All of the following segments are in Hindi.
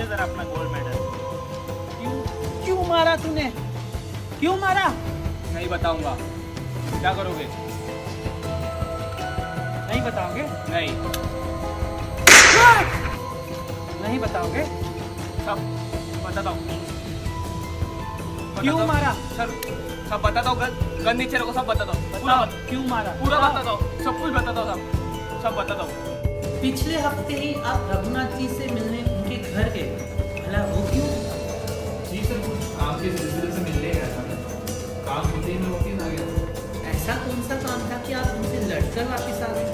दे जरा अपना गोल्ड मेडल। क्यों मारा तूने? क्यों मारा? नहीं बताऊंगा। क्या करोगे? नहीं बताओगे? नहीं। नहीं बताओगे? सब बताता हूँ। क्यों मारा? सर सब बताता हूँ। गन नीचे रखो, सब बताता हूँ। बताओ क्यों मारा? पूरा बताता हूँ, सब कुछ बताता हूँ, सब बताता हूँ। पिछले हफ्ते ही आप रघुनाथ जी से मिलने उनके घर गए, भला वो क्यों? जी सर, कुछ काम के सिलसिले से मिलने गया था मैं। काम होते ही मैं वापस आ गया। ऐसा कौन सा काम था कि आप उनसे लड़कर वापस आ गए?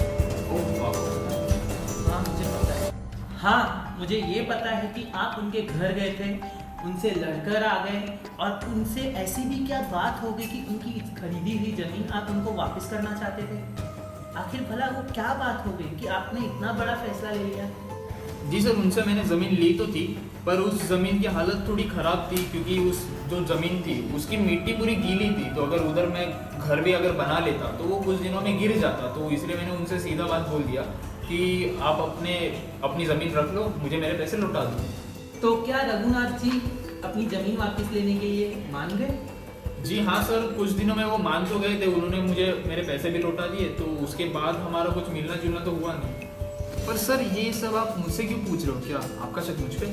हाँ मुझे पता है। हाँ मुझे ये पता है कि आप उनके घर गए थे, उनसे लड़कर आ गए और उनसे ऐसी भी क्या बात हो गई कि उनकी खरीदी हुई जमीन आप उनको वापस करना चाहते थे? आखिर भला वो क्या बात हो गई कि आपने इतना बड़ा फैसला ले लिया? जी सर, उनसे मैंने ज़मीन ली तो थी, पर उस ज़मीन की हालत थोड़ी ख़राब थी, क्योंकि उस जो ज़मीन थी उसकी मिट्टी पूरी गीली थी। तो अगर उधर मैं घर भी अगर बना लेता तो वो कुछ दिनों में गिर जाता। तो इसलिए मैंने उनसे सीधा बात बोल दिया कि आप अपनी ज़मीन रख लो, मुझे मेरे पैसे लौटा दो। तो क्या रघुनाथ जी अपनी जमीन वापस लेने के लिए मान गए? जी हाँ सर, कुछ दिनों में वो मान तो गए थे। उन्होंने मुझे मेरे पैसे भी लौटा दिए। तो उसके बाद हमारा कुछ मिलना जुलना तो हुआ नहीं। पर सर ये सब आप मुझसे क्यों पूछ रहे हो? क्या आपका शक मुझ पे?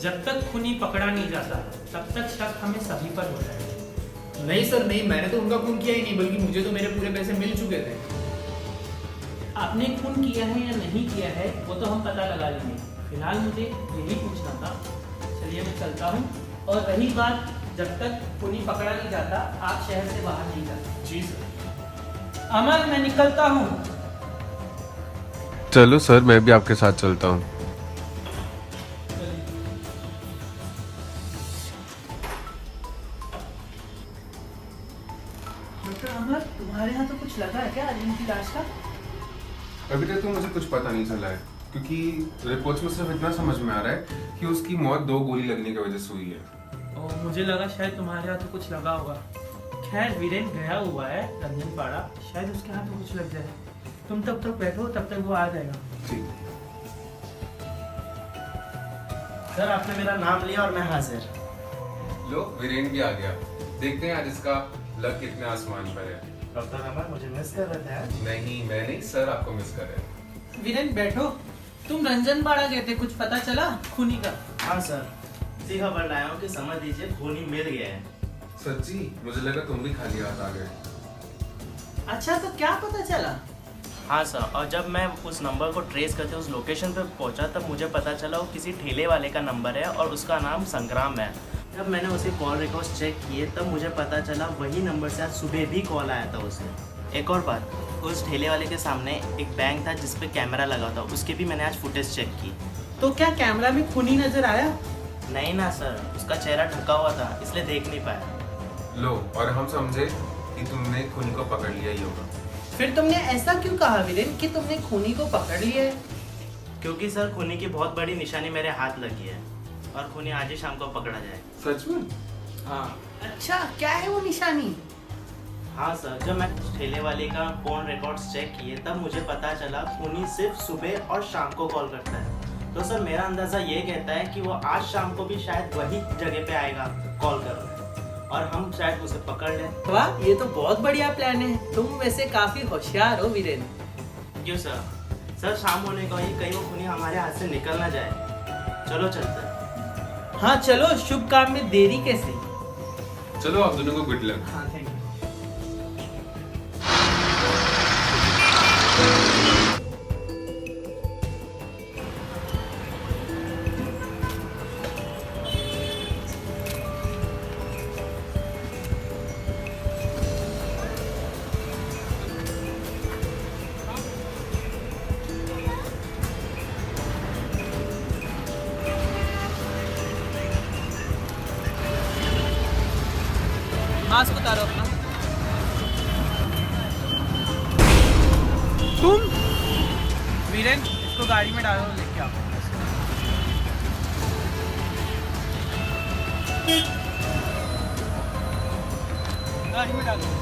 जब तक खूनी पकड़ा नहीं जाता तब तक शक हमें सभी पर होता है। नहीं सर नहीं, मैंने तो उनका खून किया ही नहीं, बल्कि मुझे तो मेरे पूरे पैसे मिल चुके थे। आपने खून किया है या नहीं किया है वो तो हम पता लगा लेंगे, फिलहाल मुझे यही पूछना था। चलिए मैं चलता हूँ। और रही बात, जब तक खूनी पकड़ा नहीं जाता आप शहर से बाहर नहीं जाते। जी सर। अमर मैं निकलता हूँ। चलो सर, मैं भी आपके साथ चलता हूँ। डॉक्टर अमर, तुम्हारे यहाँ तो कुछ लगा है क्या अरविंद की लाश का? अभी तक तो मुझे कुछ पता नहीं चला है, क्योंकि रिपोर्ट्स में सिर्फ इतना समझ में आ रहा है कि उसकी मौत 2 गोली लगने की वजह से हुई है। मुझे लगा शायद तुम्हारे हाथ तो कुछ लगा होगा। खैर वीरेन गया हुआ है रंजन पाड़ा, शायद उसके हाथ में कुछ लग जाए। तुम तब तक बैठो, तब तक वो आ जाएगा। ठीक। सर आपने मेरा नाम लिया और मैं हाजिर। लो, वीरेन भी आ गया। देखते हैं आज इसका लक कितने आसमान पर है। डॉक्टर अमर मुझे मिस कर रहे थे? नहीं, मैं नहीं, सर आपको मिस कर रहे हैं। वीरेन बैठो। तुम रंजन पाड़ा गए थे, कुछ पता चला खूनी का? हाँ सर, इसी खबर लाया हूँ कि समझ लीजिए खूनी मिल गया है। सच्ची? मुझे लगा तुम भी खाली हाथ आ गए। अच्छा तो क्या पता चला? हाँ सर, और जब मैं उस नंबर को ट्रेस करते उस लोकेशन पे पहुंचा तब मुझे पता चला वो किसी ठेले वाले का नंबर है और उसका नाम संग्राम है। जब मैंने उसे कॉल रिकॉर्ड्स चेक किए तब मुझे पता चला वही नंबर से आज सुबह भी कॉल आया था उसे। एक और बात, उस ठेले वाले के सामने एक बैंक था जिस पे कैमरा लगा था, उसकी भी मैंने आज फुटेज चेक की। तो क्या कैमरा में खूनी नजर आया? नहीं ना सर, उसका चेहरा ढका हुआ था इसलिए देख नहीं पाया। लो, और हम समझे कि तुमने खूनी को पकड़ लिया ही होगा। फिर तुमने ऐसा क्यों कहा वीरेन कि तुमने खूनी को पकड़ लिया है? क्योंकि सर खूनी की बहुत बड़ी निशानी मेरे हाथ लगी है और खूनी आज ही शाम को पकड़ा जाए। सच में? हाँ। अच्छा क्या है वो निशानी? हाँ सर, जब मैं ठेले वाले का फोन रिकॉर्ड्स चेक किए तब मुझे पता चला खूनी सिर्फ सुबह और शाम को कॉल करता है। तो सर मेरा अंदाजा ये कहता है कि वो आज शाम को भी शायद वही जगह पे आएगा कॉल कर और हम शायद उसे पकड़ लें। वाह, ये तो बहुत बढ़िया प्लान है। तुम वैसे काफी होशियार हो वीरेन। क्यों सर? सर शाम होने को ही कहीं वो खूनी हमारे हाथ से निकल ना जाए। चलो चलते हैं। हाँ चलो, शुभ काम में देरी कैसे? चलो, आप दोनों को गुड लक। हाँ थैंक यू। मास्क उतारो अपना। तुम वीरेन, इसको गाड़ी में डालो, लेके आओ। गाड़ी में डालो।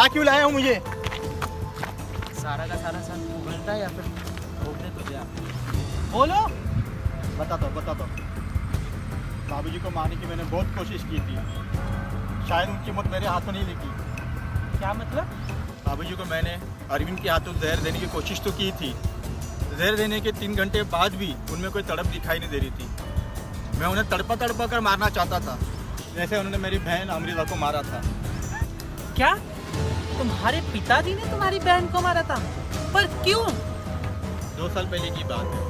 यहाँ क्यों लाया हूँ मुझे? सारा का सारा सच बोलता है या फिर बोलते तुझे आप? बोलो। बता दो। बाबूजी को मारने की मैंने बहुत कोशिश की थी, शायद उनकी मौत मेरे हाथों नहीं लिखी। क्या मतलब? बाबूजी को मैंने अरविंद के हाथों जहर देने की कोशिश तो की थी। जहर देने के 3 घंटे बाद भी उनमें कोई तड़प दिखाई नहीं दे रही थी। मैं उन्हें तड़पा कर मारना चाहता था, जैसे उन्होंने मेरी बहन अमृता को मारा था। क्या तुम्हारे पिताजी ने तुम्हारी बहन को मारा था? पर क्यों? 2 साल पहले की बात है।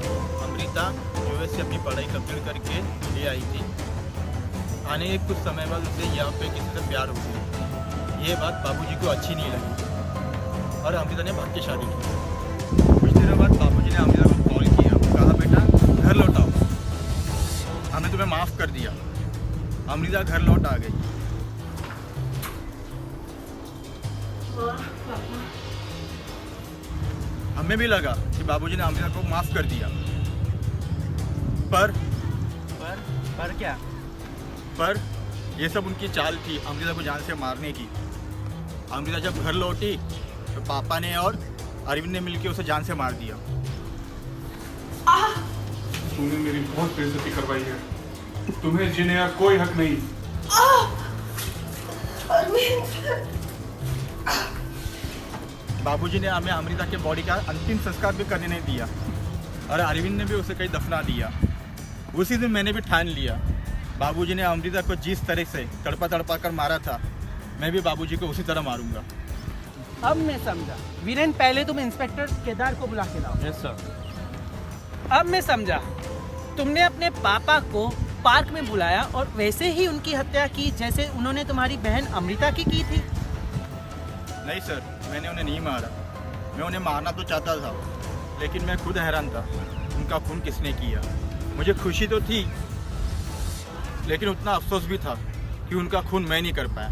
अमृता यूएस से अपनी पढ़ाई कंप्लीट करके ले आई थी। आने के कुछ समय बाद उसे यहाँ पे किसी से प्यार हो गया। ये बात बाबूजी को अच्छी नहीं लगी और अमृता ने भाग के शादी की। कुछ दिनों बाद बाबूजी ने अमृता को कॉल किया, कहा बेटा घर लौटाओ, हमने तुम्हें माफ़ कर दिया। अमृता घर लौट आ गई। हमें भी लगा कि बाबूजी ने अमृता को माफ़ कर दिया, पर क्या? पर ये सब उनकी चाल थी अमृता को जान से मारने की। अमृता जब घर लौटी तो पापा ने और अरविंद ने मिलकर उसे जान से मार दिया। तूने मेरी बहुत बेइज्जती करवाई है, तुम्हें जीने का कोई हक नहीं। बाबूजी ने हमें अमृता के बॉडी का अंतिम संस्कार भी करने नहीं दिया और अरविंद ने भी उसे कहीं दफना दिया। उसी दिन मैंने भी ठान लिया, बाबूजी ने अमृता को जिस तरह से तड़पा कर मारा था, मैं भी बाबूजी को उसी तरह मारूंगा। अब मैं समझा। वीरेन, पहले तुम इंस्पेक्टर केदार को बुला के लाओ। Yes sir. अब मैं समझा, तुमने अपने पापा को पार्क में बुलाया और वैसे ही उनकी हत्या की जैसे उन्होंने तुम्हारी बहन अमृता की थी। नहीं सर, मैंने उन्हें नहीं मारा। मैं उन्हें मारना तो चाहता था, लेकिन मैं खुद हैरान था उनका खून किसने किया। मुझे खुशी तो थी, लेकिन उतना अफसोस भी था कि उनका खून मैं नहीं कर पाया।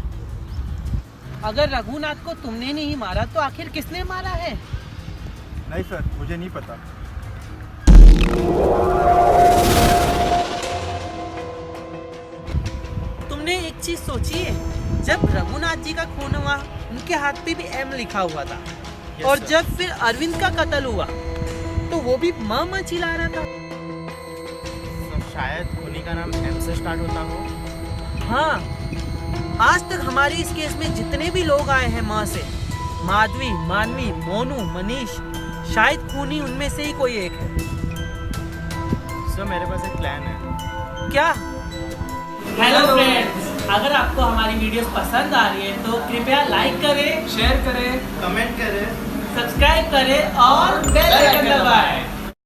अगर रघुनाथ को तुमने नहीं मारा तो आखिर किसने मारा है? नहीं सर, मुझे नहीं पता। तुमने एक चीज सोची है, जब रघुनाथ जी का खून हुआ उनके हाथ पे भी एम लिखा हुआ था, और sir. जब फिर अरविंद का कत्ल हुआ तो वो भी माँ चिल्ला रहा था। तो शायद खूनी का नाम एम से स्टार्ट होता हो। हाँ, आज तक हमारे इस केस में जितने भी लोग आए हैं माँ से, माधवी, मानवी, मोनू, मनीष, शायद खूनी उनमें से ही कोई एक है। सर मेरे पास एक प्लान है। क्या? हेलो फ्रेंड्स, अगर आपको हमारी वीडियोस पसंद आ रही है तो कृपया लाइक करें, शेयर करें। कमेंट करें, सब्सक्राइब करें और बेल आइकन